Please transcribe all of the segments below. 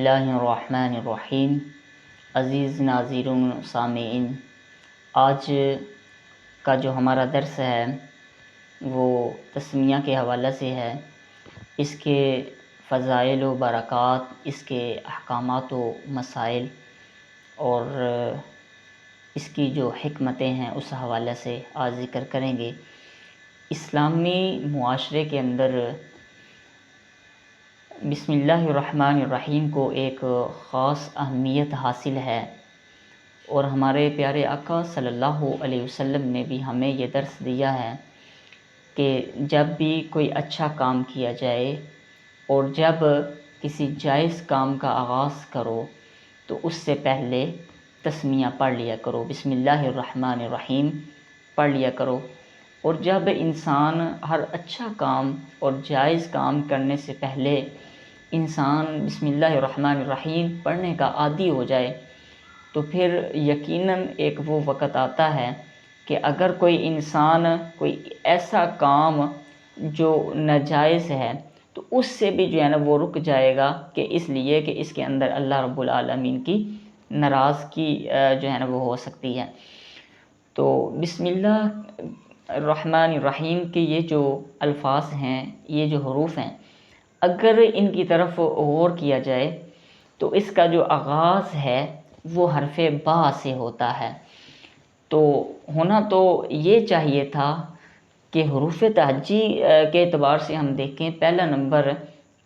اللہ الرحمن الرحیم۔ عزیز ناظرین سامعین، آج کا جو ہمارا درس ہے وہ تسمیہ کے حوالے سے ہے۔ اس کے فضائل و برکات، اس کے احکامات و مسائل اور اس کی جو حکمتیں ہیں اس حوالے سے آج ذکر کریں گے۔ اسلامی معاشرے کے اندر بسم اللہ الرحمن الرحیم کو ایک خاص اہمیت حاصل ہے، اور ہمارے پیارے آقا صلی اللہ علیہ وسلم نے بھی ہمیں یہ درس دیا ہے کہ جب بھی کوئی اچھا کام کیا جائے اور جب کسی جائز کام کا آغاز کرو تو اس سے پہلے تسمیہ پڑھ لیا کرو، بسم اللہ الرحمن الرحیم پڑھ لیا کرو۔ اور جب انسان ہر اچھا کام اور جائز کام کرنے سے پہلے انسان بسم اللہ الرحمن الرحیم پڑھنے کا عادی ہو جائے تو پھر یقیناً ایک وہ وقت آتا ہے کہ اگر کوئی انسان کوئی ایسا کام جو ناجائز ہے تو اس سے بھی جو ہے نا وہ رک جائے گا، کہ اس لیے کہ اس کے اندر اللہ رب العالمین کی ناراضگی جو ہے نا وہ ہو سکتی ہے۔ تو بسم اللہ الرحمن الرحیم کے یہ جو الفاظ ہیں، یہ جو حروف ہیں، اگر ان کی طرف غور کیا جائے تو اس کا جو آغاز ہے وہ حرف با سے ہوتا ہے۔ تو ہونا تو یہ چاہیے تھا کہ حروف تہجی کے اعتبار سے ہم دیکھیں، پہلا نمبر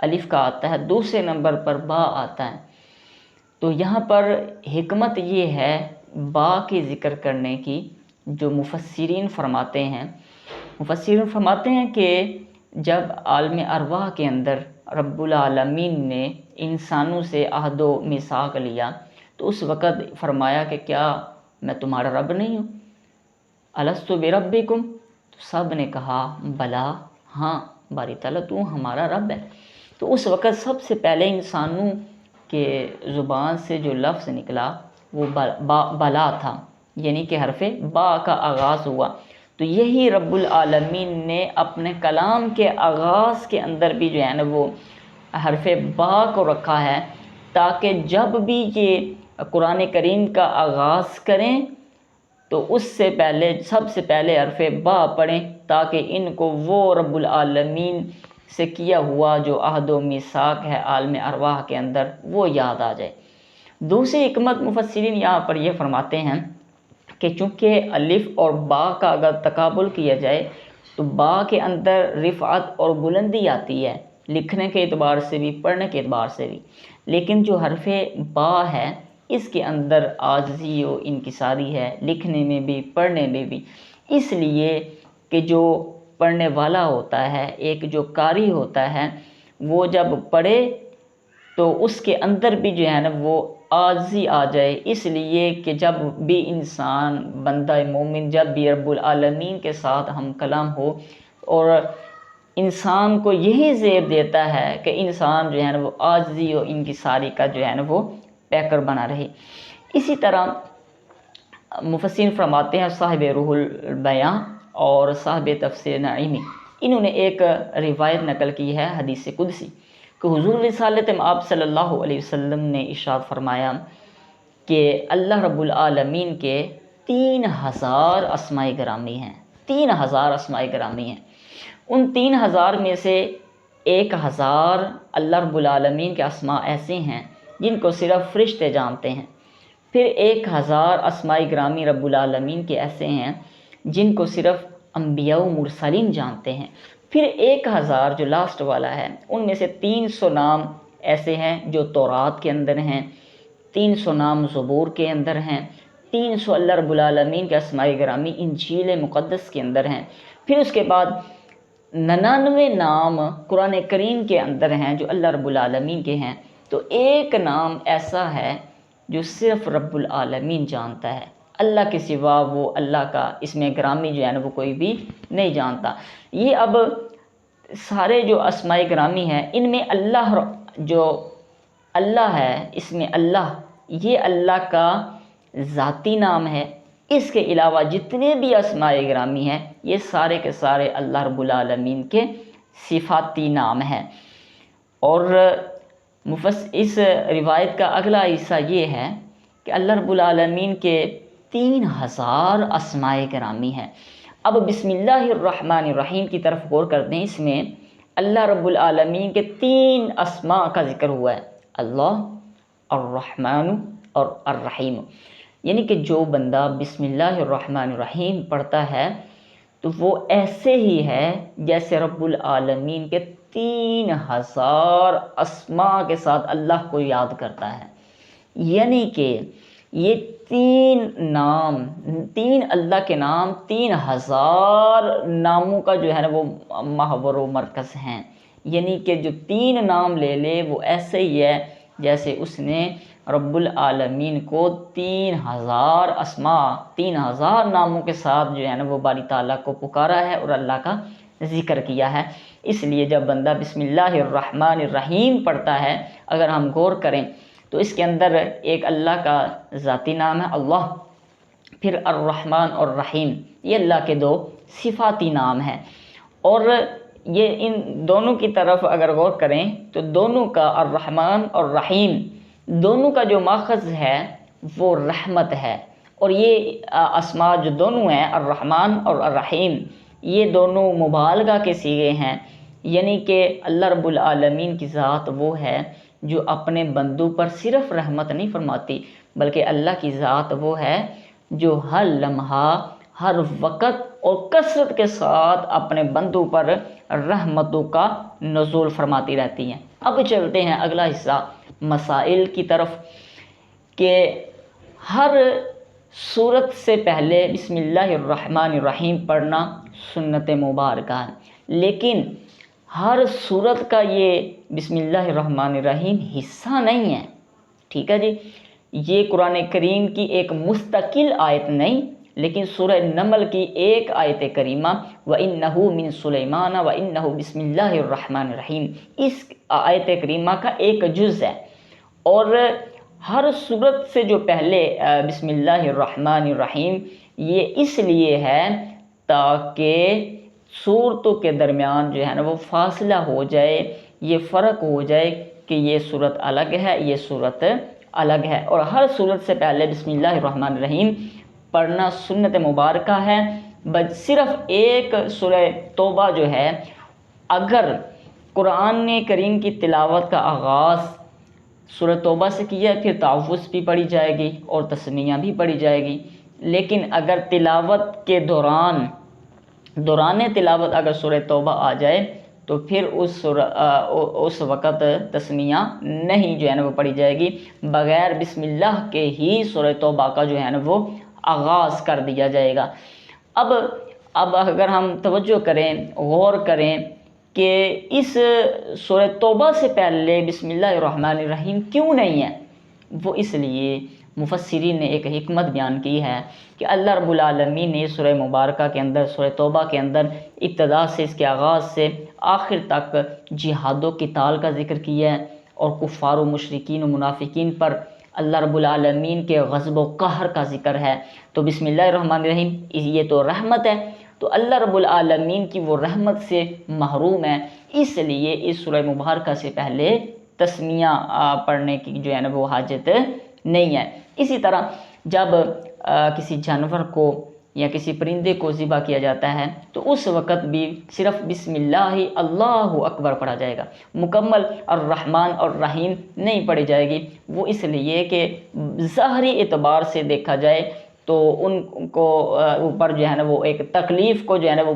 الف کا آتا ہے، دوسرے نمبر پر با آتا ہے۔ تو یہاں پر حکمت یہ ہے با کے ذکر کرنے کی، جو مفسرین فرماتے ہیں کہ جب عالم ارواح کے اندر رب العالمین نے انسانوں سے عہد و میثاق لیا تو اس وقت فرمایا کہ کیا میں تمہارا رب نہیں ہوں؟ الستُ بربکم؟ تو سب نے کہا بلا، ہاں باری تعالیٰ تو ہمارا رب ہے۔ تو اس وقت سب سے پہلے انسانوں کے زبان سے جو لفظ نکلا وہ بلا تھا، یعنی کہ حرف با کا آغاز ہوا۔ تو یہی رب العالمین نے اپنے کلام کے آغاز کے اندر بھی جو ہے نا وہ حرف با کو رکھا ہے، تاکہ جب بھی یہ قرآن کریم کا آغاز کریں تو اس سے پہلے سب سے پہلے حرف با پڑھیں، تاکہ ان کو وہ رب العالمین سے کیا ہوا جو عہد و میثاق ہے عالم ارواح کے اندر وہ یاد آ جائے۔ دوسری حکمت مفسرین یہاں پر یہ فرماتے ہیں کہ چونکہ الف اور با کا اگر تقابل کیا جائے تو با کے اندر رفعت اور بلندی آتی ہے، لکھنے کے اعتبار سے بھی پڑھنے کے اعتبار سے بھی، لیکن جو حرف با ہے اس کے اندر عاجزی و انکساری ہے، لکھنے میں بھی پڑھنے میں بھی، اس لیے کہ جو پڑھنے والا ہوتا ہے، ایک جو قاری ہوتا ہے، وہ جب پڑھے تو اس کے اندر بھی جو ہے نا وہ عاجزی آ جائے، اس لیے کہ جب بھی انسان بندہ مومن جب بھی رب العالمین کے ساتھ ہم کلام ہو، اور انسان کو یہی زیب دیتا ہے کہ انسان جو ہے نا وہ عاجزی و انکساری کا جو ہے نا وہ پیکر بنا رہے۔ اسی طرح مفسرین فرماتے ہیں، صاحب روح البیاں اور صاحب تفسیر نعیمی، انہوں نے ایک روایت نقل کی ہے حدیث قدسی کہ حضور رسالت آپ صلی اللہ علیہ وسلم نے ارشاد فرمایا کہ اللہ رب العالمین کے 3000 اسماء گرامی ہیں، 3000 اسماء گرامی ہیں۔ ان 3000 میں سے 1000 اللہ رب العالمین کے اسماء ایسے ہیں جن کو صرف فرشتے جانتے ہیں، پھر 1000 اسماء گرامی رب العالمین کے ایسے ہیں جن کو صرف انبیاء و مرسلین جانتے ہیں، پھر 1000 جو لاسٹ والا ہے ان میں سے 300 نام ایسے ہیں جو تورات کے اندر ہیں، 300 نام زبور کے اندر ہیں، 300 اللہ رب العالمین کے اسماء گرامی انجیل مقدس کے اندر ہیں، پھر اس کے بعد 99 نام قرآن کریم کے اندر ہیں جو اللہ رب العالمین کے ہیں۔ تو ایک نام ایسا ہے جو صرف رب العالمین جانتا ہے، اللہ کے سوا وہ اللہ کا اسم گرامی جو ہے نا وہ کوئی بھی نہیں جانتا۔ یہ اب سارے جو اسماء گرامی ہیں ان میں اللہ جو اللہ ہے، اسم اللہ، یہ اللہ کا ذاتی نام ہے۔ اس کے علاوہ جتنے بھی اسماء گرامی ہیں یہ سارے کے سارے اللہ رب العالمین کے صفاتی نام ہیں۔ اور اس روایت کا اگلا حصہ یہ ہے کہ اللہ رب العالمین کے 3000 اسماء گرامی ہیں۔ اب بسم اللہ الرحمن الرحیم کی طرف غور کرتے ہیں۔ اس میں اللہ رب العالمین کے 3 اسماء کا ذکر ہوا ہے، اللہ، الرحمن اور الرحیم۔ یعنی کہ جو بندہ بسم اللہ الرحمن الرحیم پڑھتا ہے تو وہ ایسے ہی ہے جیسے رب العالمین کے 3000 اسماء کے ساتھ اللہ کو یاد کرتا ہے۔ یعنی کہ یہ 3 اللہ کے نام 3000 ناموں کا جو ہے نا وہ محور و مرکز ہیں۔ یعنی کہ جو 3 نام لے لے وہ ایسے ہی ہے جیسے اس نے رب العالمین کو 3000 اسماء 3000 ناموں کے ساتھ جو ہے نا وہ باری تعالیٰ کو پکارا ہے اور اللہ کا ذکر کیا ہے۔ اس لیے جب بندہ بسم اللہ الرحمن الرحیم پڑھتا ہے، اگر ہم غور کریں تو اس کے اندر ایک اللہ کا ذاتی نام ہے اللہ، پھر الرحمن اور رحیم، یہ اللہ کے 2 صفاتی نام ہیں۔ اور یہ ان دونوں کی طرف اگر غور کریں تو دونوں کا الرحمن اور رحیم دونوں کا جو ماخذ ہے وہ رحمت ہے۔ اور یہ اسماء جو دونوں ہیں الرحمن اور الرحیم یہ دونوں مبالغہ کے صیغے ہیں۔ یعنی کہ اللہ رب العالمین کی ذات وہ ہے جو اپنے بندوں پر صرف رحمت نہیں فرماتی، بلکہ اللہ کی ذات وہ ہے جو ہر لمحہ ہر وقت اور کثرت کے ساتھ اپنے بندوں پر رحمتوں کا نزول فرماتی رہتی ہیں۔ اب چلتے ہیں اگلا حصہ مسائل کی طرف کہ ہر سورت سے پہلے بسم اللہ الرحمن الرحیم پڑھنا سنت مبارکہ ہے، لیکن ہر سورت کا یہ بسم اللہ الرحمن الرحیم حصہ نہیں ہے، ٹھیک ہے جی۔ یہ قرآن کریم کی ایک مستقل آیت نہیں، لیکن سورہ نمل کی ایک آیت کریمہ وَإِنَّهُ مِن سُلَيْمَانَ وَإِنَّهُ بسم اللہ الرحمن الرحیم اس آیت کریمہ کا ایک جز ہے۔ اور ہر سورت سے جو پہلے بسم اللہ الرحمن الرحیم یہ اس لیے ہے تاکہ سورتوں کے درمیان جو ہے نا وہ فاصلہ ہو جائے، یہ فرق ہو جائے کہ یہ سورت الگ ہے یہ سورت الگ ہے۔ اور ہر سورت سے پہلے بسم اللہ الرحمن الرحیم پڑھنا سنت مبارکہ ہے۔ صرف ایک سورہ توبہ جو ہے اگر قرآن کریم کی تلاوت کا آغاز سورہ توبہ سے کیا پھر تعوذ بھی پڑھی جائے گی اور تسمیہ بھی پڑھی جائے گی، لیکن اگر تلاوت کے دوران تلاوت اگر سورہ توبہ آ جائے تو پھر اس وقت تسمیہ نہیں جو ہے نا وہ پڑھی جائے گی، بغیر بسم اللہ کے ہی سورہ توبہ کا جو ہے نا وہ آغاز کر دیا جائے گا۔ اب اگر ہم توجہ کریں غور کریں کہ اس سورہ توبہ سے پہلے بسم اللہ الرحمن الرحیم کیوں نہیں ہے، وہ اس لیے مفسرین نے ایک حکمت بیان کی ہے کہ اللہ رب العالمین نے سورہ مبارکہ کے اندر سورہ توبہ کے اندر ابتدا سے اس کے آغاز سے آخر تک جہاد و قتال کا ذکر کیا ہے، اور کفار و مشرکین و منافقین پر اللہ رب العالمین کے غضب و قہر کا ذکر ہے۔ تو بسم اللہ الرحمن الرحیم یہ تو رحمت ہے، تو اللہ رب العالمین کی وہ رحمت سے محروم ہے، اس لیے اس سورہ مبارکہ سے پہلے تسمیہ پڑھنے کی جو ہے نا وہ حاجت نہیں ہے۔ اسی طرح جب کسی جانور کو یا کسی پرندے کو ذبح کیا جاتا ہے تو اس وقت بھی صرف بسم اللہ اللہ اکبر پڑھا جائے گا، مکمل الرحمن اور رحیم نہیں پڑھی جائے گی۔ وہ اس لیے کہ ظاہری اعتبار سے دیکھا جائے تو ان کو اوپر جو ہے نا وہ ایک تکلیف کو جو ہے نا وہ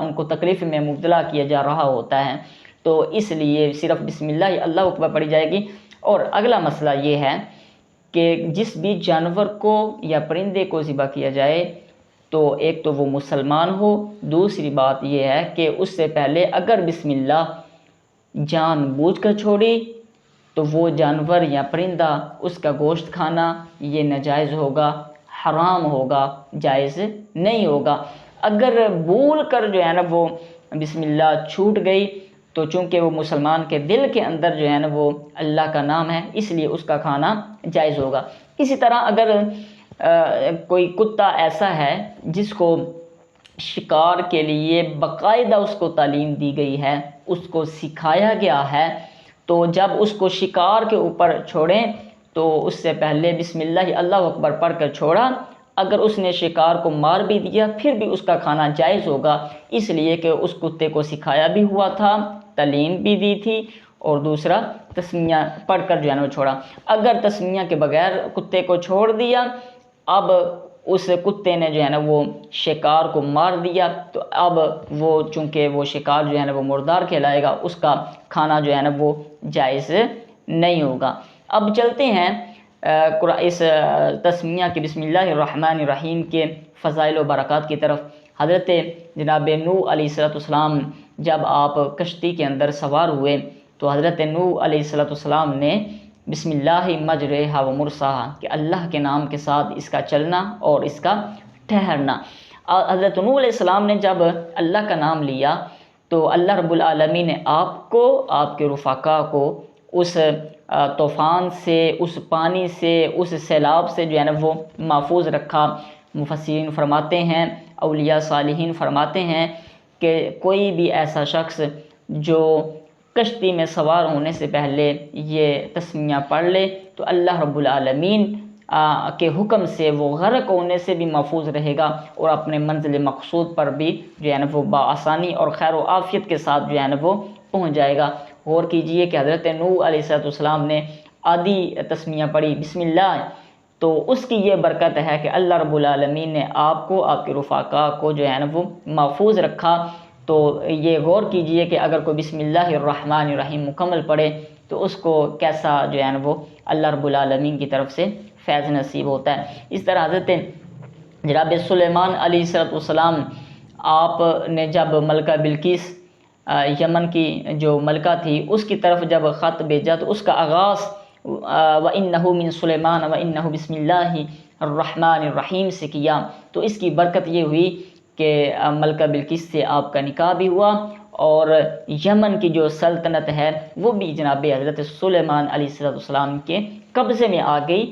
ان کو تکلیف میں مبتلا کیا جا رہا ہوتا ہے، تو اس لیے صرف بسم اللہ اللہ اکبر پڑھی جائے گی۔ اور اگلا مسئلہ یہ ہے کہ جس بھی جانور کو یا پرندے کو ذبح کیا جائے تو ایک تو وہ مسلمان ہو، دوسری بات یہ ہے کہ اس سے پہلے اگر بسم اللہ جان بوجھ کر چھوڑی تو وہ جانور یا پرندہ اس کا گوشت کھانا یہ ناجائز ہوگا، حرام ہوگا، جائز نہیں ہوگا۔ اگر بھول کر جو ہے نا وہ بسم اللہ چھوٹ گئی تو چونکہ وہ مسلمان کے دل کے اندر جو ہے نا وہ اللہ کا نام ہے، اس لیے اس کا کھانا جائز ہوگا۔ اسی طرح اگر کوئی کتا ایسا ہے جس کو شکار کے لیے باقاعدہ اس کو تعلیم دی گئی ہے، اس کو سکھایا گیا ہے، تو جب اس کو شکار کے اوپر چھوڑیں تو اس سے پہلے بسم اللہ اللہ اکبر پڑھ کر چھوڑا۔ اگر اس نے شکار کو مار بھی دیا پھر بھی اس کا کھانا جائز ہوگا، اس لیے کہ اس کتے کو سکھایا بھی ہوا تھا، تعلیم بھی دی تھی، اور دوسرا تسمیہ پڑھ کر جو ہے نا وہ چھوڑا۔ اگر تسمیہ کے بغیر کتے کو چھوڑ دیا، اب اس کتے نے جو ہے نا وہ شکار کو مار دیا، تو اب وہ چونکہ وہ شکار جو ہے نا وہ مردار کہلائے گا، اس کا کھانا جو ہے نا وہ جائز نہیں ہوگا۔ اب چلتے ہیں اس تسمیہ کے بسم اللہ الرحمن الرحیم کے فضائل و برکات کی طرف۔ حضرت جناب نوح علیہ السلام جب آپ کشتی کے اندر سوار ہوئے تو حضرت نوح علیہ السلام نے بسم اللہ مجریہا و مرساہا کہ اللہ کے نام کے ساتھ اس کا چلنا اور اس کا ٹھہرنا۔ حضرت نوح علیہ السلام نے جب اللہ کا نام لیا تو اللہ رب العالمین نے آپ کو، آپ کے رفقا کو اس طوفان سے، اس پانی سے، اس سیلاب سے جو ہے نا وہ محفوظ رکھا۔ مفسرین فرماتے ہیں، اولیاء صالحین فرماتے ہیں کہ کوئی بھی ایسا شخص جو کشتی میں سوار ہونے سے پہلے یہ تسمیہ پڑھ لے تو اللہ رب العالمین کے حکم سے وہ غرق ہونے سے بھی محفوظ رہے گا اور اپنے منزل مقصود پر بھی جو ہے نا وہ بآسانی اور خیر و عافیت کے ساتھ جو ہے نا وہ پہنچ جائے گا۔ غور کیجئے کہ حضرت نوح علیہ السلام نے آدھی تسمیہ پڑھی بسم اللہ، تو اس کی یہ برکت ہے کہ اللہ رب العالمین نے آپ کو، آپ کے رفقا کو جو ہے نا وہ محفوظ رکھا۔ تو یہ غور کیجئے کہ اگر کوئی بسم اللہ الرحمن الرحیم مکمل پڑھے تو اس کو کیسا جو ہے نا وہ اللہ رب العالمین کی طرف سے فیض نصیب ہوتا ہے۔ اس طرح حضرت جناب سلیمان علیہ السلام آپ نے جب ملکہ بلقیس یمن کی جو ملکہ تھی اس کی طرف جب خط بھیجا تو اس کا آغاز وَإِنَّهُ مِن سُلَيْمَانَ وَإِنَّهُ بِسْمِ اللَّهِ الرحمن الرحیم سے کیا۔ تو اس کی برکت یہ ہوئی کہ ملکہ بلقیس سے آپ کا نکاح بھی ہوا اور یمن کی جو سلطنت ہے وہ بھی جناب حضرت سلیمان علیہ السلام کے قبضے میں آ گئی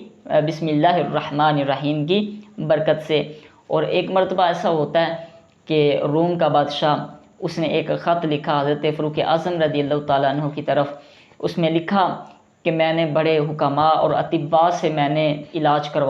بسم اللہ الرحمن الرحیم کی برکت سے۔ اور ایک مرتبہ ایسا ہوتا ہے کہ روم کا بادشاہ اس نے ایک خط لکھا حضرت فاروق اعظم رضی اللہ تعالیٰ عنہ کی طرف۔ اس میں لکھا کہ میں نے بڑے حکماء اور اطباء سے میں نے علاج کروایا